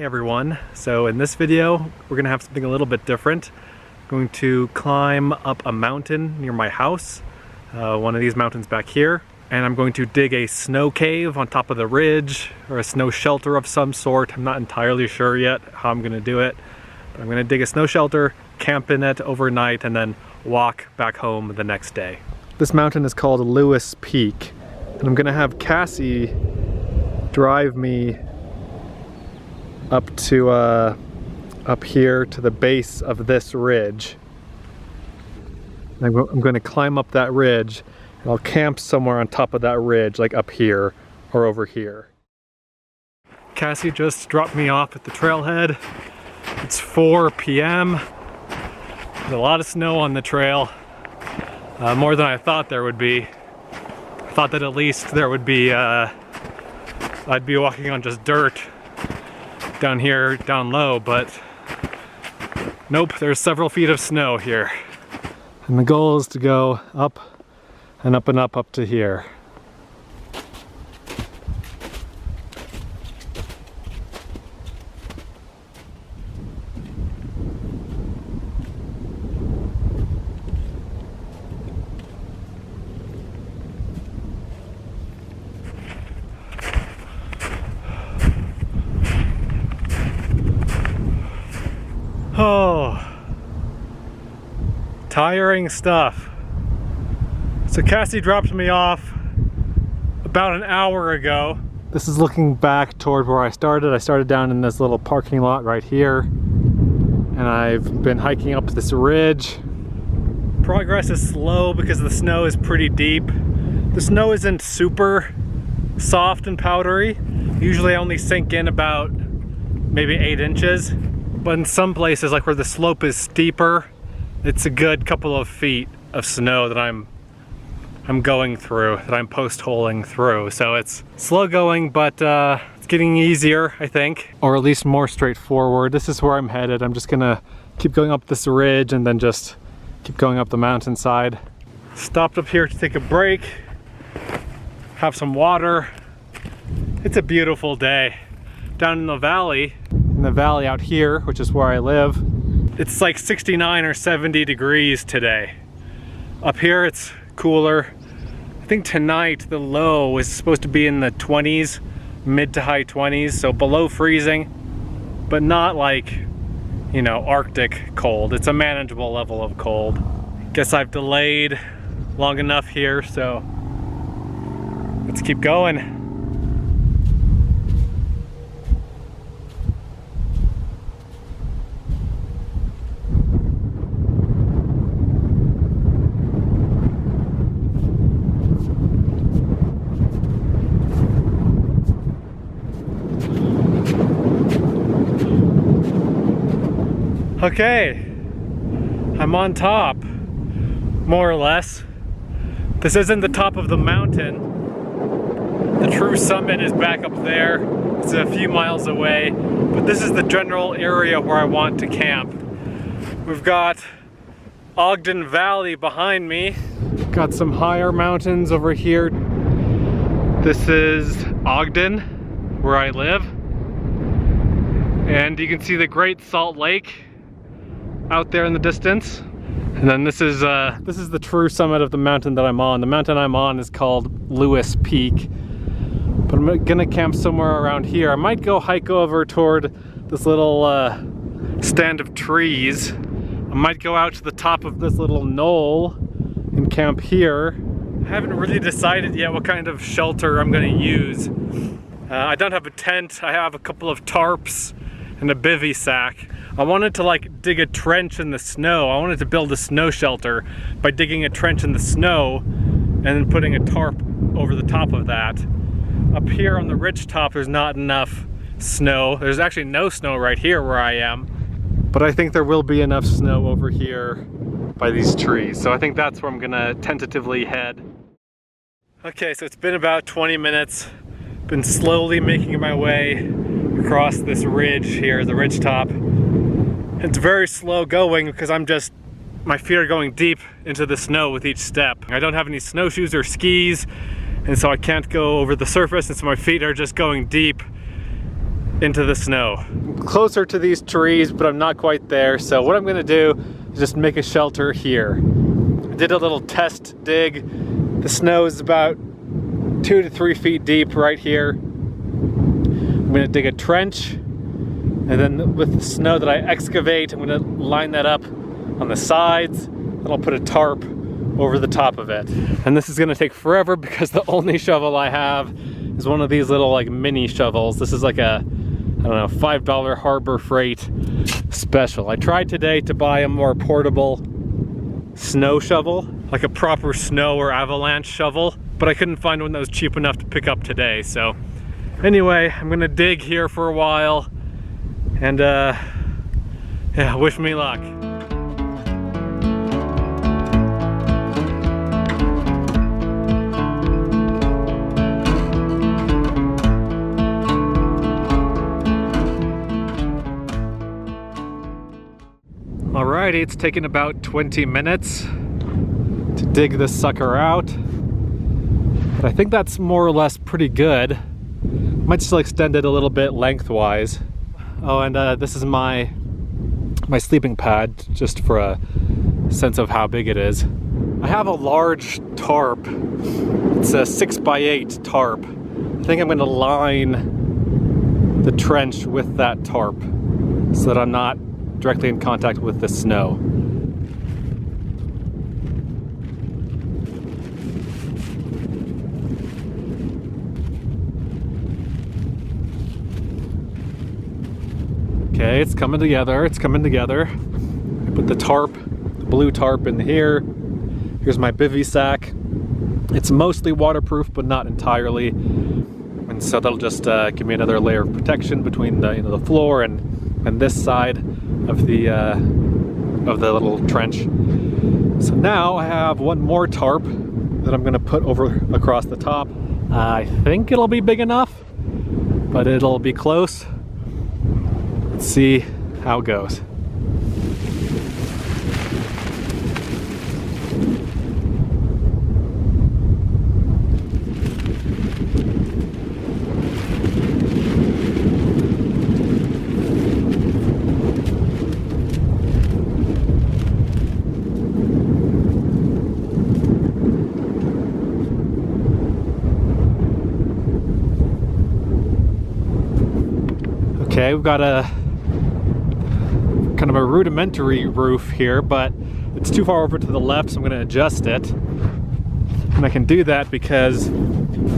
everyone. So in this video, we're gonna have something a little bit different. I'm going to climb up a mountain near my house, one of these mountains back here, and I'm going to dig a snow cave on top of the ridge, or a snow shelter of some sort. I'm not entirely sure yet how I'm gonna do it, but I'm gonna dig a snow shelter, camp in it overnight, and then walk back home the next day. This mountain is called Lewis Peak, and I'm gonna have Cassie drive me up to up here to the base of this ridge. I'm going to climb up that ridge, and I'll camp somewhere on top of that ridge, like up here or over here. Cassie just dropped me off at the trailhead. It's 4 p.m. There's a lot of snow on the trail, more than I thought there would be. I thought that at least there would be, I'd be walking on just dirt down here, down low, but nope, there's several feet of snow here. And the goal is to go up and up and up to here. Oh, tiring stuff. So Cassie dropped me off about an hour ago. This is looking back toward where I started. I started down in this little parking lot right here, and I've been hiking up this ridge. Progress is slow because the snow is pretty deep. The snow isn't super soft and powdery. Usually I only sink in about maybe 8 inches. But in some places, like where the slope is steeper, it's a good couple of feet of snow that I'm going through, that I'm post-holing through. So it's slow going, but it's getting easier, I think, or at least more straightforward. This is where I'm headed. I'm just gonna keep going up this ridge and then just keep going up the mountainside. Stopped up here to take a break, have some water. It's a beautiful day. Down in the valley out here, which is where I live, it's like 69 or 70 degrees today. Up here it's cooler. I think tonight the low is supposed to be in the 20s, mid to high 20s, so below freezing, but not like, you know, Arctic cold. It's a manageable level of cold. Guess I've delayed long enough here, so let's keep going. Okay, I'm on top, more or less. This isn't the top of the mountain. The true summit is back up there. It's a few miles away, but this is the general area where I want to camp. We've got Ogden Valley behind me. Got some higher mountains over here. This is Ogden, where I live. And you can see the Great Salt Lake out there in the distance. And then this is the true summit of the mountain that I'm on. The mountain I'm on is called Lewis Peak. But I'm gonna camp somewhere around here. I might go hike over toward this little stand of trees. I might go out to the top of this little knoll and camp here. I haven't really decided yet what kind of shelter I'm gonna use. I don't have a tent. I have a couple of tarps and a bivy sack. I wanted to like dig a trench in the snow. I wanted to build a snow shelter by digging a trench in the snow and then putting a tarp over the top of that. Up here on the ridge top, there's not enough snow. There's actually no snow right here where I am, but I think there will be enough snow over here by these trees. So I think that's where I'm gonna tentatively head. Okay, so it's been about 20 minutes. Been slowly making my way across this ridge here, the ridge top. It's very slow going because my feet are going deep into the snow with each step. I don't have any snowshoes or skis, and so I can't go over the surface, and so my feet are just going deep. into the snow. I'm closer to these trees, but I'm not quite there. So what I'm gonna do is just make a shelter here. I did a little test dig. The snow is about 2 to 3 feet deep right here. I'm gonna dig a trench, and then with the snow that I excavate, I'm gonna line that up on the sides, and I'll put a tarp over the top of it. And this is gonna take forever because the only shovel I have is one of these little like mini shovels. This is like a, I don't know, $5 Harbor Freight special. I tried today to buy a more portable snow shovel, like a proper snow or avalanche shovel, but I couldn't find one that was cheap enough to pick up today. So anyway, I'm gonna dig here for a while and yeah, wish me luck. Alrighty, it's taken about 20 minutes to dig this sucker out, but I think that's more or less pretty good. Might still extend it a little bit lengthwise. Oh, and this is my sleeping pad, just for a sense of how big it is. I have a large tarp. It's a 6x8 tarp. I think I'm going to line the trench with that tarp so that I'm not directly in contact with the snow. Okay, it's coming together, it's coming together. I put the tarp, the blue tarp in here. Here's my bivy sack. It's mostly waterproof, but not entirely. And so that'll just give me another layer of protection between the, the floor and this side of the little trench. So now I have one more tarp that I'm gonna put over across the top. I think it'll be big enough, but it'll be close. Let's see how it goes. Okay, we've got a kind of a rudimentary roof here, but it's too far over to the left, so I'm going to adjust it. And I can do that because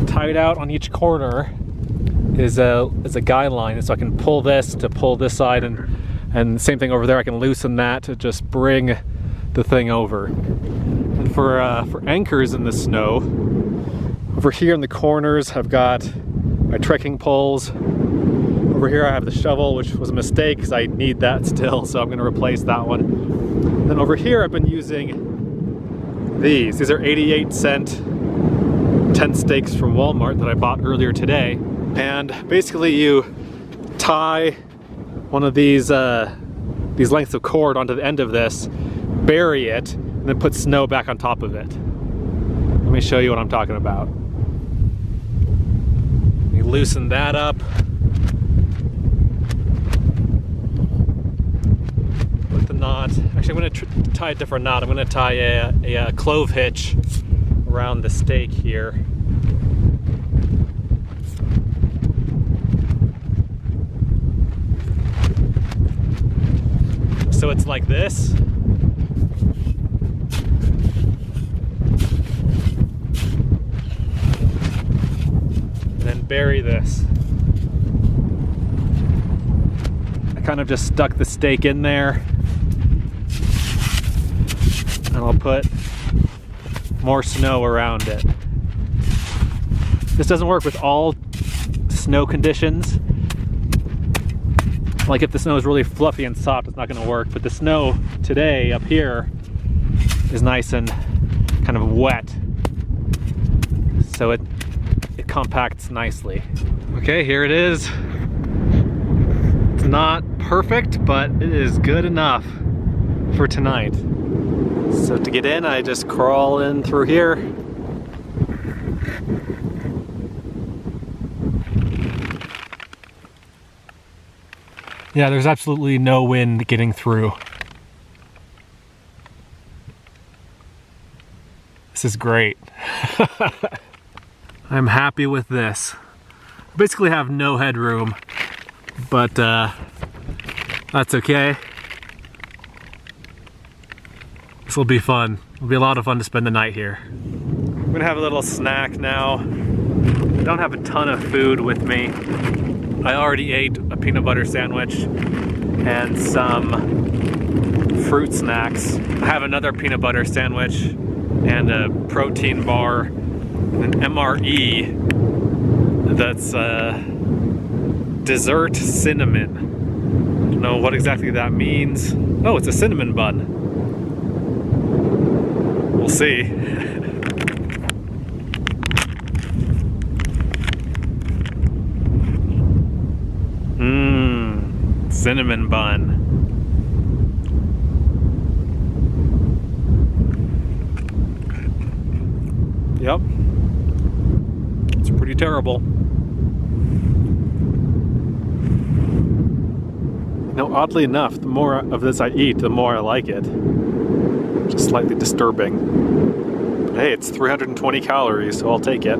tied out on each corner is a guy line, so I can pull this to pull this side, and same thing over there. I can loosen that to just bring the thing over. And for anchors in the snow, over here in the corners I've got my trekking poles. Over here I have the shovel, which was a mistake because I need that still, so I'm going to replace that one. Then over here I've been using these. These are 88-cent tent stakes from Walmart that I bought earlier today. And basically you tie one of these lengths of cord onto the end of this, bury it, and then put snow back on top of it. Let me show you what I'm talking about. You loosen that up. Knot. Actually, I'm going to tie a different knot. I'm going to tie a clove hitch around the stake here. So it's like this. And then bury this. I kind of just stuck the stake in there. And I'll put more snow around it. This doesn't work with all snow conditions. Like if the snow is really fluffy and soft, it's not going to work. But the snow today up here is nice and kind of wet, so it compacts nicely. Okay, here it is. It's not perfect, but it is good enough for tonight. So to get in, I just crawl in through here. Yeah, there's absolutely no wind getting through. This is great. I'm happy with this. I basically have no headroom, but that's okay. This will be fun. It'll be a lot of fun to spend the night here. I'm gonna have a little snack now. I don't have a ton of food with me. I already ate a peanut butter sandwich and some fruit snacks. I have another peanut butter sandwich and a protein bar, an MRE that's dessert cinnamon. I don't know what exactly that means. Oh, it's a cinnamon bun. We'll see. Cinnamon bun. Yep. It's pretty terrible. Now, oddly enough, the more of this I eat, the more I like it. Just slightly disturbing. But hey, it's 320 calories, so I'll take it.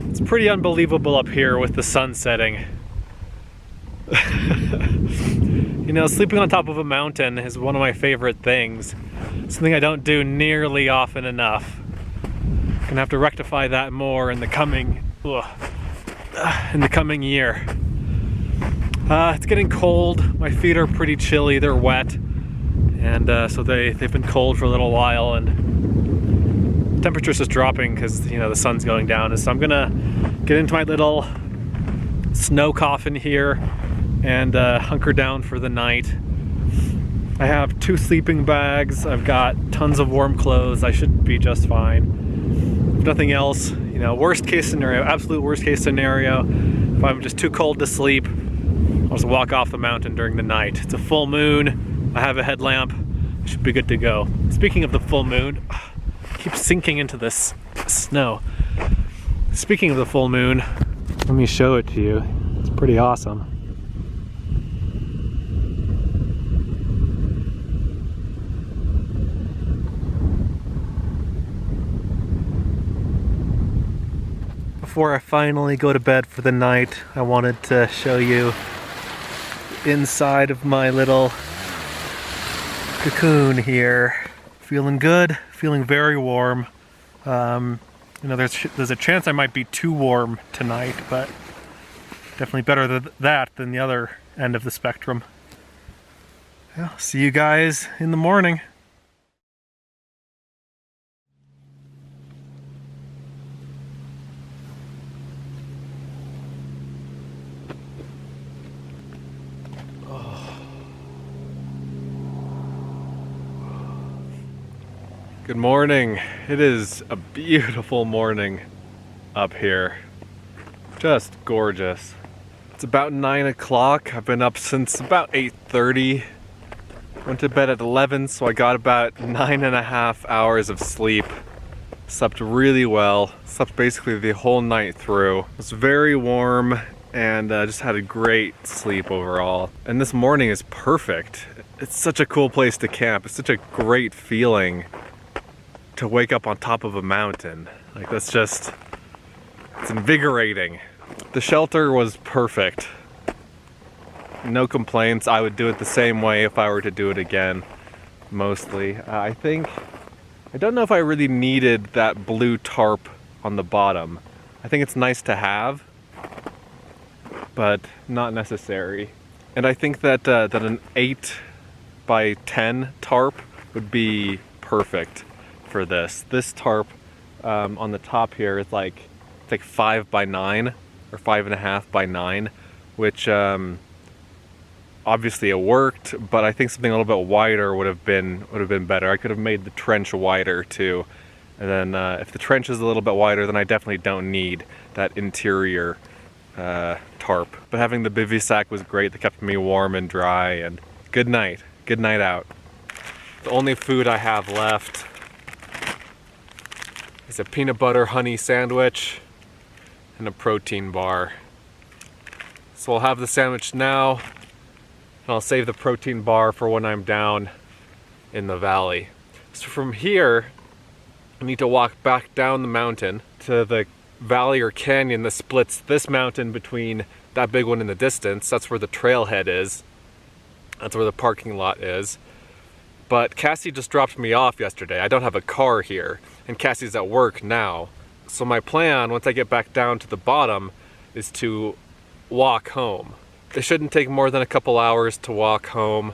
It's pretty unbelievable up here with the sun setting. You know, sleeping on top of a mountain is one of my favorite things. Something I don't do nearly often enough. Gonna have to rectify that more in the coming year. It's getting cold. My feet are pretty chilly. They're wet, and so they've been cold for a little while, and temperature's just dropping because, you know, the sun's going down. And so I'm gonna get into my little snow coffin here and hunker down for the night. I have 2 sleeping bags. I've got tons of warm clothes. I should be just fine. If nothing else, you know, worst case scenario, absolute worst case scenario, if I'm just too cold to sleep, I'll just walk off the mountain during the night. It's a full moon. I have a headlamp. I should be good to go. Speaking of the full moon, keep sinking into this snow. Speaking of the full moon, let me show it to you. It's pretty awesome. Before I finally go to bed for the night, I wanted to show you inside of my little cocoon here. Feeling good, feeling very warm. You know, there's a chance I might be too warm tonight, but definitely better than the other end of the spectrum. Yeah, see you guys in the morning. Good morning. It is a beautiful morning up here. Just gorgeous. It's about 9 o'clock. I've been up since about 8:30. Went to bed at 11, so I got about 9.5 hours of sleep. Slept really well. Slept basically the whole night through. It was very warm and just had a great sleep overall. And this morning is perfect. It's such a cool place to camp. It's such a great feeling to wake up on top of a mountain. Like, that's just, it's invigorating. The shelter was perfect. No complaints. I would do it the same way if I were to do it again, mostly. I don't know if I really needed that blue tarp on the bottom. I think it's nice to have, but not necessary. And I think that that an 8 by 10 tarp would be perfect for this. This tarp on the top here is like, it's like 5 by 9 or 5.5 by 9, which obviously it worked, but I think something a little bit wider would have been better. I could have made the trench wider too. And then if the trench is a little bit wider, then I definitely don't need that interior tarp. But having the bivy sack was great. That kept me warm and dry, and good night out. The only food I have left is a peanut butter honey sandwich and a protein bar. So I'll have the sandwich now, and I'll save the protein bar for when I'm down in the valley. So from here, I need to walk back down the mountain to the valley or canyon that splits this mountain between that big one in the distance. That's where the trailhead is. That's where the parking lot is. But Cassie just dropped me off yesterday. I don't have a car here, and Cassie's at work now. So my plan, once I get back down to the bottom, is to walk home. It shouldn't take more than a couple hours to walk home,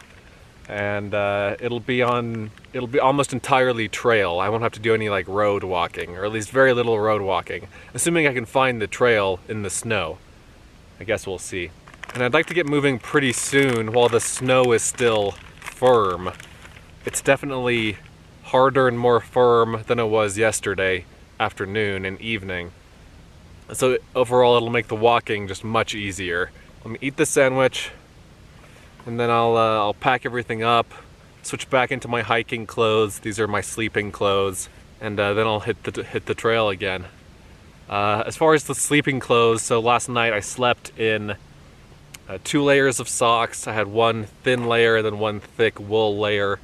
and it'll be almost entirely trail. I won't have to do any like road walking, or at least very little road walking, assuming I can find the trail in the snow. I guess we'll see. And I'd like to get moving pretty soon while the snow is still firm. It's definitely harder and more firm than it was yesterday afternoon and evening. So overall it'll make the walking just much easier. Let me eat the sandwich, and then I'll pack everything up, switch back into my hiking clothes. These are my sleeping clothes, and then I'll hit the trail again. As far as the sleeping clothes, so last night I slept in 2 layers of socks. I had one thin layer and then one thick wool layer.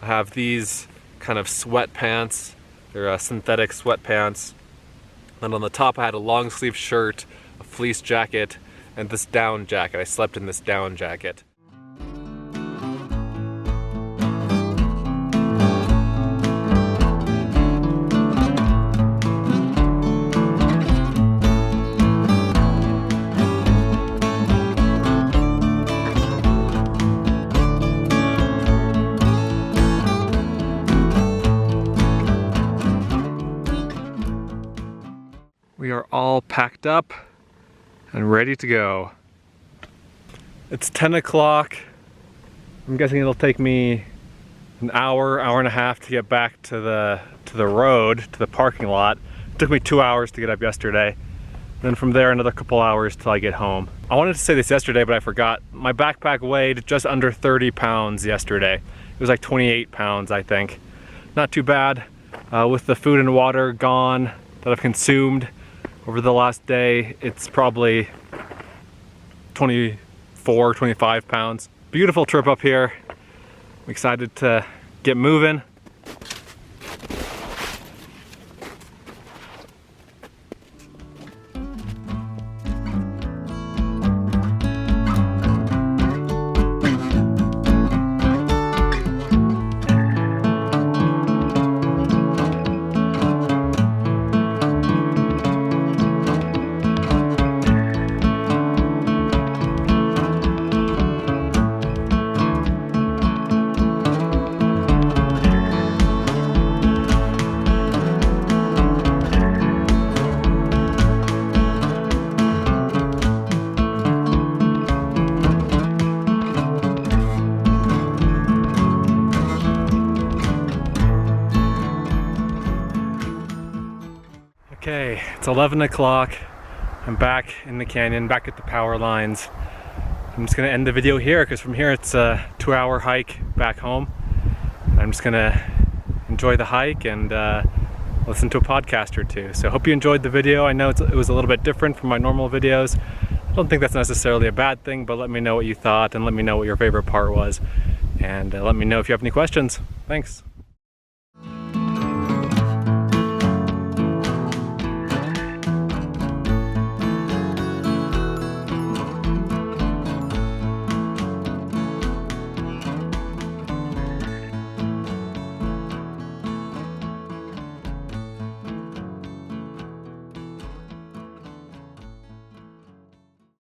I have these kind of sweatpants. They're synthetic sweatpants. And on the top I had a long sleeve shirt, a fleece jacket, and this down jacket. I slept in this down jacket. We are all packed up and ready to go. It's 10 o'clock. I'm guessing it'll take me an hour and a half to get back to the road, to the parking lot. It took me 2 hours to get up yesterday. Then from there, another couple hours till I get home. I wanted to say this yesterday, but I forgot. My backpack weighed just under 30 pounds yesterday. It was like 28 pounds, I think. Not too bad. With the food and water gone that I've consumed over the last day, it's probably 24, 25 pounds. Beautiful trip up here. I'm excited to get moving. Okay, it's 11 o'clock. I'm back in the canyon, back at the power lines. I'm just gonna end the video here because from here it's a 2-hour hike back home. I'm just gonna enjoy the hike and listen to a podcast or two. So I hope you enjoyed the video. I know it was a little bit different from my normal videos. I don't think that's necessarily a bad thing, but let me know what you thought and let me know what your favorite part was. And let me know if you have any questions. Thanks.